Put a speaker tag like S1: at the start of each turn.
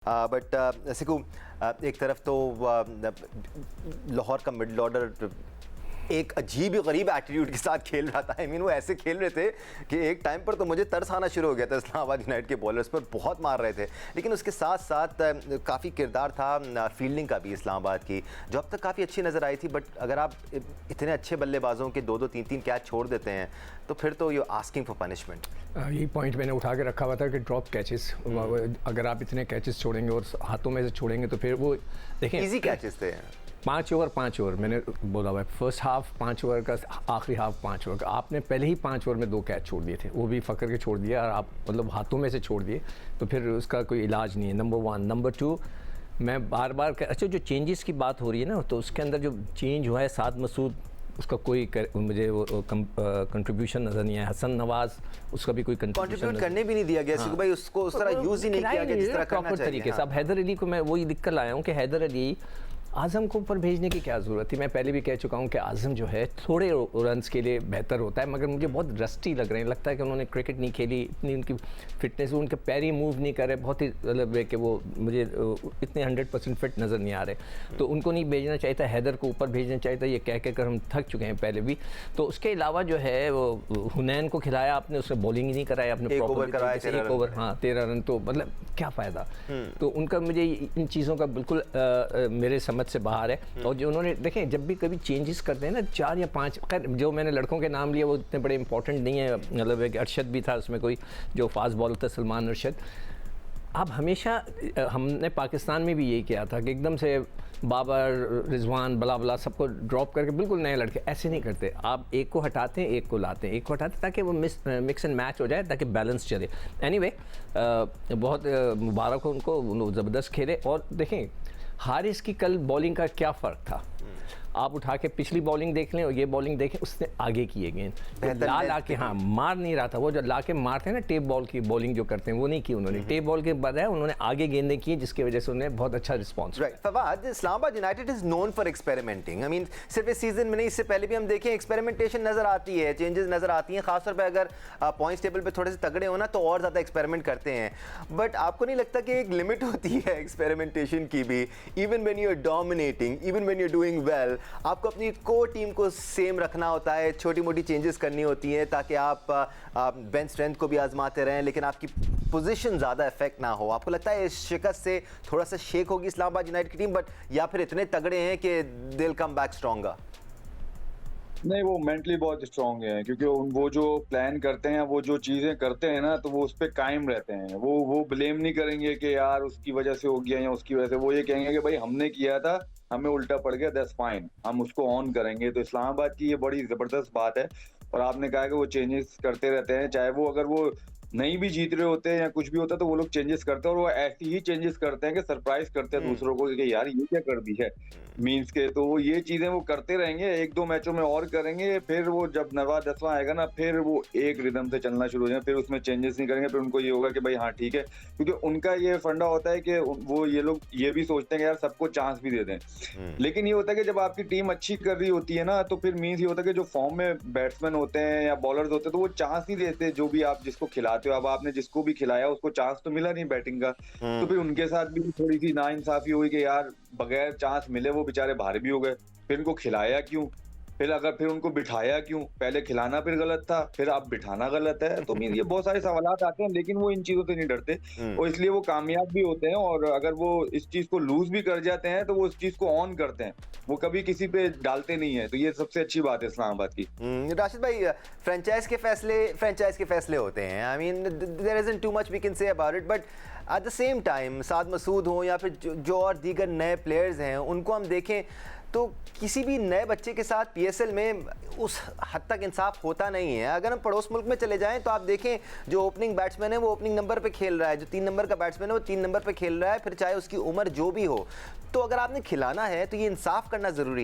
S1: But Siku एक तरफ तो लाहौर का मिडल ऑर्डर एक अजीब ही गरीब एटीट्यूड के साथ खेल रहा था। आई मीन वो ऐसे खेल रहे थे कि एक टाइम पर तो मुझे तरस आना शुरू हो गया था इस्लामाबाद यूनाइटेड के बॉलर्स पर, बहुत मार रहे थे। लेकिन उसके साथ साथ काफ़ी किरदार था फील्डिंग का भी इस्लामाबाद की, जो अब तक काफ़ी अच्छी नज़र आई थी। बट अगर आप इतने अच्छे बल्लेबाजों के 2-2 3-3 कैच छोड़ देते हैं तो फिर तो यू आस्किंग फॉर पनिशमेंट।
S2: यही पॉइंट मैंने उठा के रखा हुआ था कि ड्रॉप कैचेस, अगर आप इतने कैचेस छोड़ेंगे और हाथों में से छोड़ेंगे तो फिर वो देखें
S1: ईजी कैचेस थे।
S2: 5 ओवर मैंने बोला हुआ है, फर्स्ट हाफ 5 ओवर का, आखिरी हाफ 5 ओवर का। आपने पहले ही 5 ओवर में 2 कैच छोड़ दिए थे, वो भी फ़कर के छोड़ दिया और आप मतलब हाथों में से छोड़ दिए, तो फिर उसका कोई इलाज नहीं है। नंबर 1। नंबर 2, मैं बार बार अच्छा जो चेंजेस की बात हो रही है ना, तो उसके अंदर जो चेंज हुआ है साद मसूद, उसका कोई मुझे वो कंट्रीब्यूशन नज़र नहीं आया। हसन नवाज, उसका भी कोई
S1: कंट्रीब्यूट करने भी नहीं दिया गया भाई, उसको उस तरह यूज़ ही नहीं किया गया जिस तरह करना चाहिए
S2: तरीके से। अब हैदर अली को मैं वही लिख कर लाया हूँ कि हैदर अली आज़म को ऊपर भेजने की क्या ज़रूरत थी। मैं पहले भी कह चुका हूँ कि आज़म जो है थोड़े रन्स के लिए बेहतर होता है, मगर मुझे बहुत रस्टी लग रहे हैं। लगता है कि उन्होंने क्रिकेट नहीं खेली, इतनी उनकी फिटनेस, उनके पैर ही मूव नहीं कर रहे, बहुत ही मतलब है कि वो मुझे इतने 100% फिट नज़र नहीं आ रहे। तो उनको नहीं भेजना चाहिए था, हैदर को ऊपर भेजना चाहिए था। ये कह कर हम थक चुके हैं पहले भी। तो उसके अलावा जो है वो हुनैन को खिलाया आपने, उसने बॉलिंग ही नहीं कराया आपने,
S1: एक ओवर
S2: हाँ 13 रन, तो मतलब क्या फ़ायदा। तो उनका मुझे इन चीज़ों का बिल्कुल मेरे समझ से बाहर है। और जो उन्होंने देखें, जब भी कभी चेंजेस करते हैं ना 4 या 5, खैर जो मैंने लड़कों के नाम लिए वो इतने बड़े इंपॉर्टेंट नहीं है, मतलब एक अरशद भी था उसमें कोई जो फास्ट बॉलर था, सलमान अरशद। अब हमेशा हमने पाकिस्तान में भी यही किया था कि एकदम से बाबर, रिजवान, बला सबको ड्रॉप करके बिल्कुल नए लड़के, ऐसे नहीं करते। आप एक को हटाते हैं, एक को लाते हैं, एक को हटाते हैं ताकि वो मिक्स एंड मैच हो जाए, ताकि बैलेंस चले। एनीवे, बहुत मुबारक हो उनको, ज़बरदस्त खेले। और देखें हारिस की कल बॉलिंग का क्या फ़र्क था, आप उठा के पिछली बॉलिंग देख लें और ये बॉलिंग देखें, उसने आगे किए गेंद ला के, हाँ मार नहीं रहा था वो, जो ला के मारते हैं ना टेप बॉल की बॉलिंग जो करते हैं, वो नहीं की उन्होंने। टेप बॉल के बजाय उन्होंने आगे गेंदें की, जिसकी वजह से उन्हें बहुत अच्छा response.
S1: Right Fawad, Islamabad United is known for experimenting. I mean सिर्फ इस सीजन में नहीं, इससे पहले भी हम देखें एक्सपेरिमेंटेशन नजर आती है, चेंजेस नजर आती हैं। खासतौर पर अगर पॉइंट्स टेबल पे थोड़े से तगड़े हो ना तो और ज़्यादा एक्सपेरिमेंट करते हैं। बट आपको नहीं लगता कि एक लिमिट होती है एक्सपेरिमेंटेशन की भी? Even when you are dominating, even when you are doing well, आपको अपनी कोर टीम को सेम रखना होता है, छोटी मोटी चेंजेस करनी होती हैं ताकि आप बेंच स्ट्रेंथ को भी आजमाते रहें, लेकिन आपकी पोजीशन ज़्यादा इफेक्ट ना हो। आपको लगता है इस शिकस्त से थोड़ा सा शेक होगी इस्लामाबाद यूनाइटेड की टीम, बट या फिर इतने तगड़े हैं कि they will come back stronger?
S3: नहीं, वो मेंटली बहुत स्ट्रांग है, क्योंकि वो जो प्लान करते हैं, वो जो चीजें करते हैं ना, तो वो उस पर कायम रहते हैं। वो ब्लेम नहीं करेंगे कि यार उसकी वजह से हो गया या उसकी वजह से। वो ये कहेंगे कि भाई हमने किया था, हमें उल्टा पड़ गया, दैट्स फाइन, हम उसको ऑन करेंगे। तो इस्लामाबाद की ये बड़ी जबरदस्त बात है। और आपने कहा कि वो चेंजेस करते रहते हैं, चाहे वो अगर वो नहीं भी जीत रहे होते हैं या कुछ भी होता है, तो वो लोग चेंजेस करते हैं, और वो ऐसी ही चेंजेस करते हैं कि सरप्राइज करते हैं दूसरों को कि यार ये क्या कर दी है मींस के। तो वो ये चीजें वो करते रहेंगे, 1-2 मैचों में और करेंगे, फिर वो जब 9वां 10वां आएगा ना, फिर वो एक रिदम से चलना शुरू हो जाए, फिर उसमें चेंजेस नहीं करेंगे। फिर उनको ये होगा कि भाई हाँ ठीक है, क्योंकि उनका ये फंडा होता है कि वो ये लोग ये भी सोचते हैं कि यार सबको चांस भी दे दें। लेकिन ये होता है कि जब आपकी टीम अच्छी कर रही होती है ना, तो फिर मींस ये होता है कि जो फॉर्म में बैट्समैन होते हैं या बॉलर्स होते हैं, तो वो चांस नहीं देते जो भी आप जिसको खिलाते हो। अब आपने जिसको भी खिलाया उसको चांस तो मिला नहीं बैटिंग का, तो फिर उनके साथ भी थोड़ी सी नाइंसाफी हुई कि यार बगैर चांस मिले वो बेचारे भारी भी हो गए। फिर इनको खिलाया क्यों, फिर उनको बिठाया क्यों? पहले खिलाना फिर गलत था, फिर अब बिठाना गलत है। तो ये बहुत सारे सवालात आते हैं, लेकिन वो इन चीजों से नहीं डरते और इसलिए वो कामयाब भी होते हैं। और अगर वो इस चीज को लूज भी कर जाते हैं तो वो इस चीज को ऑन करते हैं, वो कभी किसी पे डालते नहीं है। तो ये सबसे अच्छी बात है इस्लामाबाद की।
S1: राशिद भाई, फ्रेंचाइज के फैसले होते हैं। I mean there isn't too much we can say about it, but at the same time Saad Masood हो या फिर जो और दीगर नए प्लेयर्स हैं, उनको हम देखें तो किसी भी नए बच्चे के साथ पीएसएल में उस हद तक इंसाफ होता नहीं है। अगर हम पड़ोस मुल्क में चले जाएं तो आप देखें जो ओपनिंग बैट्समैन है वो ओपनिंग नंबर पे खेल रहा है, जो 3 नंबर का बैट्समैन है वो 3 नंबर पे खेल रहा है, फिर चाहे उसकी उम्र जो भी हो। तो अगर आपने खिलाना है तो ये इंसाफ करना ज़रूरी है।